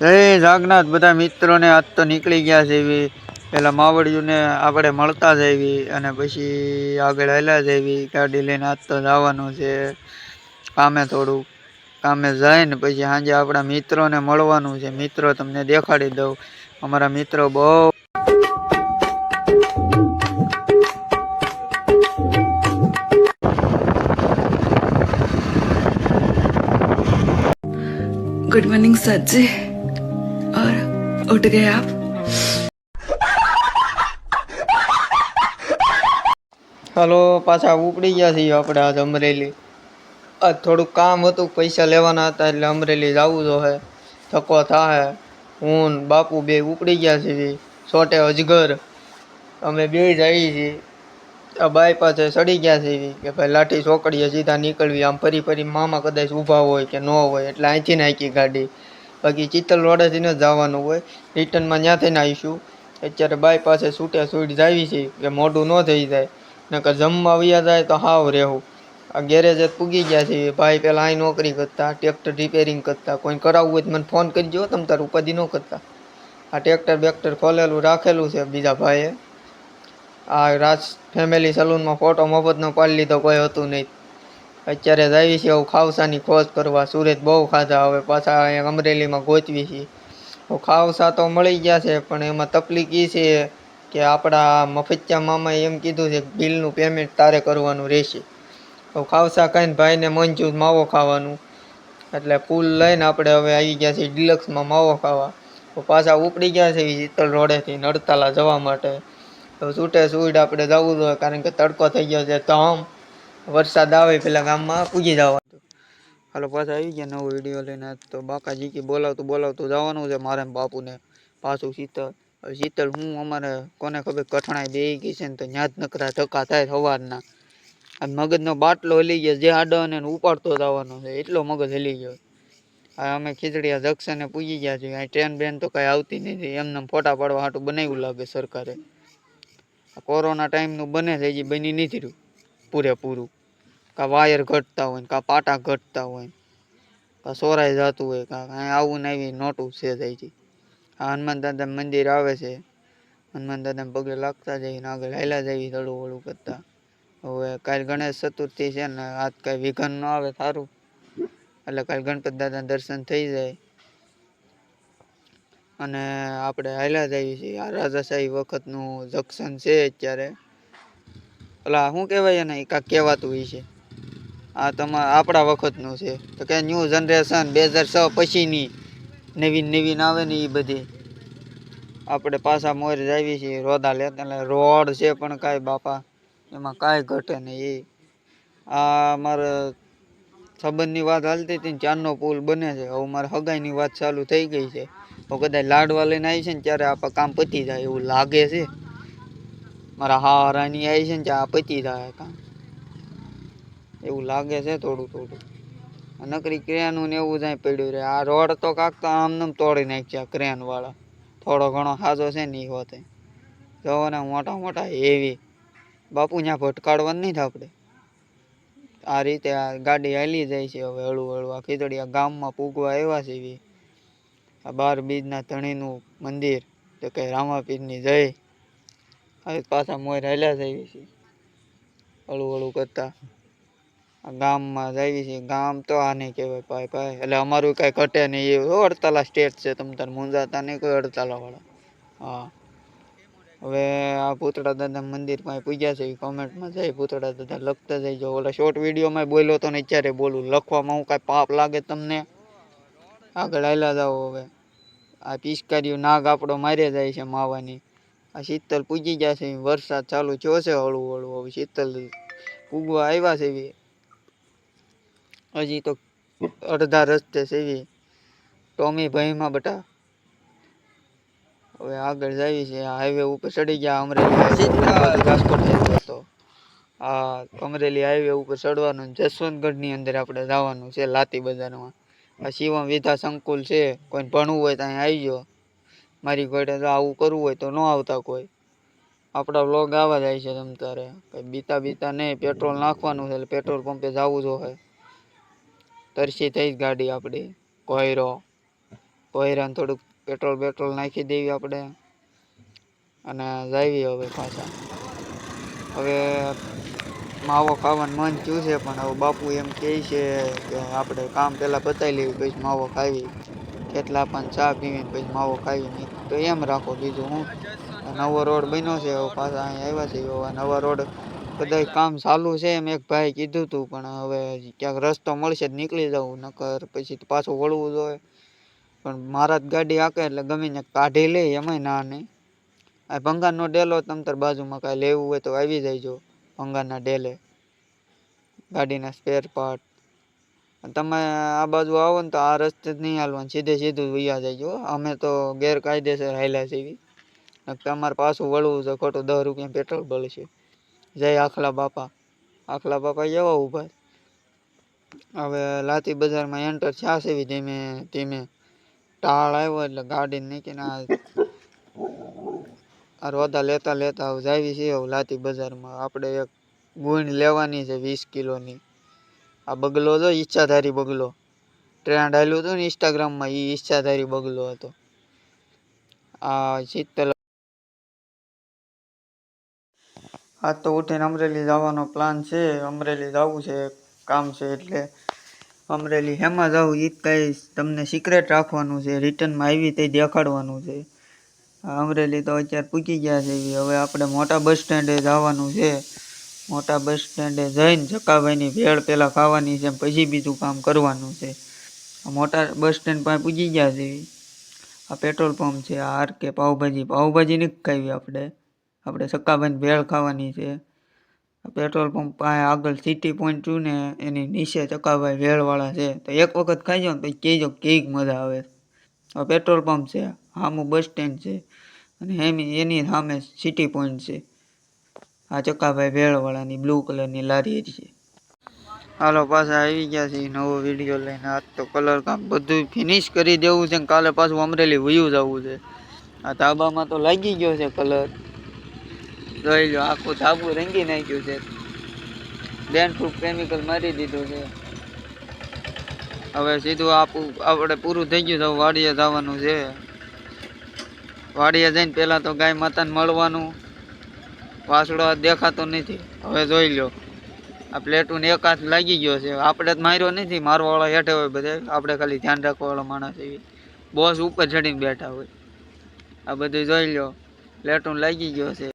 જય જાગનાથ બધા મિત્રોને આજ તો નીકળી ગયા છે એવી પેલા માવડિયુંને આપણે મળતા જઈવી અને પછી આગળ હાલ્યા જઈવી ગાડી લઈને આજ તો જવાનું છે કામે થોડું કામે જાય ને પછી સાંજે આપણા મિત્રોને મળવાનું છે. મિત્રો તમને દેખાડી દઉં અમારા મિત્રો બહુ गुड मॉर्निंग सर जी और उठ गए आप? હાલો પાછા ઉપડી ગયા છીએ આપણે આજ અમરેલી. આજ થોડુંક કામ હતું, પૈસા લેવાના હતા એટલે અમરેલી જવું તો હે. ધક્કો થાય. હું બાપુ બે ઉપડી ગયા છીએ. છોટે અજગર અમે બે જઈએ છીએ. આ બાઈ પાસે ચડી ગયા છે કે ભાઈ લાઠી ચોકડીએ સીધા નીકળવી. આમ ફરી ફરી મામા કદાચ ઊભા હોય કે ન હોય એટલે અહીંથી નાખી ગાડી. બાકી ચિત્તલ રોડેથી ન જવાનું હોય, રિટર્નમાં ત્યાંથી આવીશું. અત્યારે બાઈ પાસે છૂટે છૂટ જાવી છે કે મોઢું ન થઈ જાય, નકર જમવા વ્યા જાય તો હાવ રહેવું. આ ગેરેજ જ પૂગી ગયા છે. ભાઈ પેલા અહીં નોકરી કરતા, ટ્રેક્ટર રિપેરિંગ કરતા. કોઈ કરાવવું હોય તો મને ફોન કરજો, તમ તાર ઉપાધિ ન કરતા. આ ટ્રેક્ટર બેક્ટર ખોલેલું રાખેલું છે બીજા ભાઈએ. આ રાજ ફેમિલી સલૂનમાં ફોટો મફતનો પાડી લીધો, કોઈ હતું નહીં. અત્યારે જાવી છે એવું ખાવસાની ખોજ કરવા. સુરત બહુ ખાધા, હવે પાછા અહીંયા અમરેલીમાં ગોતવી છે. ખાવસા તો મળી ગયા છે પણ એમાં તકલીફ એ છે કે આપણા મફતિયા મામાએ એમ કીધું છે કે બિલનું પેમેન્ટ તારે કરવાનું રહેશે. તો ખાવસા ખાઈને ભાઈને મંજૂર માવો ખાવાનું, એટલે ફૂલ લઈને આપણે હવે આવી ગયા છીએ ડિલક્સમાં માવો ખાવા. તો પાછા ઉપડી ગયા છે ચિત્તલ રોડેથી નડતાલા જવા માટે. તો છૂટે છૂટ આપણે જવું જોઈએ કારણ કે તડકો થઈ ગયો છે ધમ. વરસાદ આવે પેલા ગામમાં પૂગી જવાનું. હાલો પાછા આવી ગયા નવો વિડીયો લઈને. તો બાકાજી કે બોલાવતું જવાનું છે મારે બાપુને પાછું શીતળ. શીતળ હું અમારે કોને ખબર કઠણાઈ બે ગઈ છે ને તો ન્યા જ નકરા ધક્કા થાય સવારના. આ મગજનો બાટલો હલી ગયો, જે આડો ને ઉપાડતો જવાનો છે એટલો મગજ હલી ગયો. હા અમે ખીચડીયા જંકશને પૂગી ગયા છીએ. અહીં ટ્રેન બેન તો કાંઈ આવતી નથી, એમને ફોટા પાડવા હાટું બનાવ્યું લાગે સરકારે. કોરોના ટાઈમનું બને છે, હજી બની નથી રહ્યું પૂરેપૂરું. કાં વાયર ઘટતા હોય, કાં પાટા ઘટતા હોય, કાં સોરાઈ જતું હોય, કાં આવું ને આવી નોટું છે જાય છે. આ હનુમાન દાદા મંદિર આવે છે, હનુમાન દાદાને પગે લાગતા જઈને આગળ હાલ્યા જઈએ હળું હળું કરતા. હવે કાલ ગણેશ ચતુર્થી છે ને આજ કાંઈ વિઘન ન આવે સારું, એટલે કાલ ગણપતિ દાદાના દર્શન થઈ જાય. અને આપણે હાલ્યા જઈએ છીએ. આ રાજાશાહી વખતનું જંકશન છે અત્યારે. ઓલા શું કહેવાય એને કાંઈક કહેવાતું હોય છે. આ આપણા વખતનું છે તો કે ન્યૂ જનરેશન 2006 પછીની નવીન આવે ને એ બધી. આપણે પાછા મોર જાવી છીએ રોદા લેતા. એટલે રોડ છે પણ કાંઈ બાપા એમાં કાંઈ ઘટે નહીં. આ મારે સંબંધની વાત હાલતી હતી ને ચારનો પુલ બને છે. હવે મારે હગાઈની વાત ચાલુ થઈ ગઈ છે. હવે કદાચ લાડવા લઈને આવી છે ને ત્યારે આપણે કામ પતી જાય એવું લાગે છે. મારા હારાની આવી છે ને ત્યાં પતી જાય કામ એવું લાગે છે થોડું. નકરી ક્રેનું ને એવું જાય પડ્યું રહે. આ રોડ તો કાંક તો આમને તોડી નાખ્યા ક્રેન વાળા. થોડો ઘણો હાજો છે ને એ હોતે જવો ને મોટા હેવી. બાપુ ત્યાં ભટકાડવાનું નહીં આપણે. આ રીતે આ ગાડી હાલી જાય છે હવે હળવું. આ ખીચડીયા ગામમાં પૂગવા આવ્યા છે એવી. આ 12 બીજના ધણીનું મંદિર તો કે રામાપીરની જય. હવે પાછા મોર હાલ્યા જઈએ છીએ હળવું કરતા. આ ગામમાં જઈએ છીએ. ગામ તો આને કહેવાય ભાઈ. એટલે અમારું કાંઈ ઘટે નહીં એવું. અડતાલા સ્ટેટ છે, તમ તાર મુંજાતા નહીં કોઈ અડતાલાવાળા. હા હવે આ પૂતળા દાદા મંદિર પાસે પૂગ્યા છે. કોમેન્ટમાં જાય પૂતળા દાદા લખતા જઈજો. ઓલા શોર્ટ વિડીયોમાં બોલ્યો તો ને અત્યારે બોલું. લખવામાં હું કાંઈ પાપ લાગે તમને? આગળ હાલ્યા જાઓ હવે. આ પિચકારીઓ નાગ આપણો માર્યા જાય છે માવાની. આ શીતલ પૂગી ગયા છે. વરસાદ ચાલુ થયો છે હળવું. હવે શીતલ પૂગવા આવ્યા છે એવી. હજી તો અડધા રસ્તે છે એવી. ટોમી ભાઈમાં બટા હવે આગળ જઈએ છીએ. હાઈવે ઉપર ચડી ગયા અમરેલી રાજકોટ જતો હતો. આ અમરેલી હાઈવે ઉપર ચડવાનું. જસવંતગઢની અંદર આપણે જવાનું છે લાતી બજારમાં. આ શિવમ વિદ્યા સંકુલ છે. કોઈને ભણવું હોય તો અહીંયા આવી જાઓ. મારી ઘોડે જો આવું કરવું હોય તો ન આવતા કોઈ. આપણા વ્લોગ આવવા જાય છે તમ તારે કંઈ બીતા નહીં. પેટ્રોલ નાખવાનું છે એટલે પેટ્રોલ પંપે જવું જોઈએ. તરસી થઈ જ ગાડી આપણી કોયરો. પોયરાને થોડુંક પેટ્રોલ નાખી દેવી આપણે અને જાવી હવે પાછા. હવે માવો ખાવાનું મન થયું છે પણ હવે બાપુ એમ કહે છે કે આપણે કામ પહેલાં બતાવી લેવી પછી માવો ખાવી. કેટલા પણ ચા પીવીને પછી માવો ખાવી નહીં તો એમ રાખો બીજું હું. નવો રોડ બન્યો છે હવે પાછા અહીંયા આવ્યા છે. હવે નવા રોડ બધા કામ ચાલુ છે એમ એક ભાઈ કીધું હતું પણ હવે ક્યાંક રસ્તો મળશે જ નીકળી જવું નકર પછી પાછું વળવું જોઈએ. પણ મારા જ ગાડી હાકે એટલે ગમે ને કાઢી લે એમાંય ના નહીં. આ ભંગારનો ડેલો તમતાર બાજુમાં કાંઈ લેવું હોય તો આવી જાયજો ભંગારના ડેલે ગાડીના સ્પેર પાર્ટ. તમે આ બાજુ આવો ને તો આ રસ્તે જ નહીં હાલવાનું સીધું વૈયા જજો. અમે તો ગેરકાયદેસર હાલ્યા છીએ. તમારે પાછું વળવું છે ખોટું 10 રૂપિયા પેટ્રોલ બળશે. જય આખલા બાપા એવા ઊભા. હવે લાતી બજારમાં એન્ટર થયા છે ધીમે ધીમે. ટાળ આવ્યો એટલે ગાડી નીકળીને આ રોદા લેતા હવે જાવી છે લાતી બજારમાં. આપણે એક ગુણ લેવાની છે 20 કિલોની. આ બગલો જો ઈચ્છાધારી બગલો ટ્રેન્ડ હાલ્યું હતું ને ઇન્સ્ટાગ્રામમાં એ ઈચ્છાધારી બગલો હતો. આ શીતલ આજ તો ઉઠીને અમરેલી જવાનો પ્લાન છે. અમરેલી જવું છે કામ છે એટલે અમરેલી હેમાં જવું એ કાંઈ તમને સિક્રેટ રાખવાનું છે. રિટર્નમાં આવી તે દેખાડવાનું છે. અમરેલી તો અત્યારે પૂકી ગયા છે. હવે આપણે મોટા બસ સ્ટેન્ડે જવાનું છે. મોટા બસ સ્ટેન્ડે જઈને જકાભાઈની ભેળ પહેલાં ખાવાની છે પછી બીજું કામ કરવાનું છે. મોટા બસ સ્ટેન્ડ પાસે પૂજી ગયા છે. આ પેટ્રોલ પંપ છે. આ RK પાઉંભાજી નથી ખાવી આપણે સક્કાભાઈની ભેળ ખાવાની છે. પેટ્રોલ પંપ પાસે આગળ સિટી પોઈન્ટ છું ને એની નીચે ચકાભાઈ ભેળવાળા છે તો એક વખત ખાઈ જાઓ ને પછી કહેજો કેવીક મજા આવે. આ પેટ્રોલ પંપ છે સામું બસ સ્ટેન્ડ છે અને એની સામે સિટી પોઈન્ટ છે. આ ચકાભાઈ ભેળવાળાની બ્લુ કલરની લારી છે. હાલો પાછા આવી ગયા છે નવો વિડીયો લઈને. આજ તો કલર કામ બધું ફિનિશ કરી દેવું છે ને કાલે પાછું અમરેલી વયું જવું છે. આ ધાબામાં તો લાગી ગયો છે કલર. જોઈ લો આખું ધાબુ રંગી નાખ્યું છે. બેનફ્રૂટ કેમિકલ મારી દીધું છે. હવે સીધું આપણે પૂરું થઈ ગયું છે. વાડીએ જવાનું છે. વાડીએ જઈને પહેલાં તો ગાય માતાને મળવાનું. વાસડો દેખાતો નથી. હવે જોઈ લો આ પ્લેટુને એક હાથ લાગી ગયો છે. આપણે જ માર્યો નથી. મારવાવાળા હેઠે હોય બધે. આપણે ખાલી ધ્યાન રાખવાવાળા માણસ એવી. બોસ ઉપર ચડીને બેઠા હોય. આ બધું જોઈ લો પ્લેટુન લાગી ગયો છે.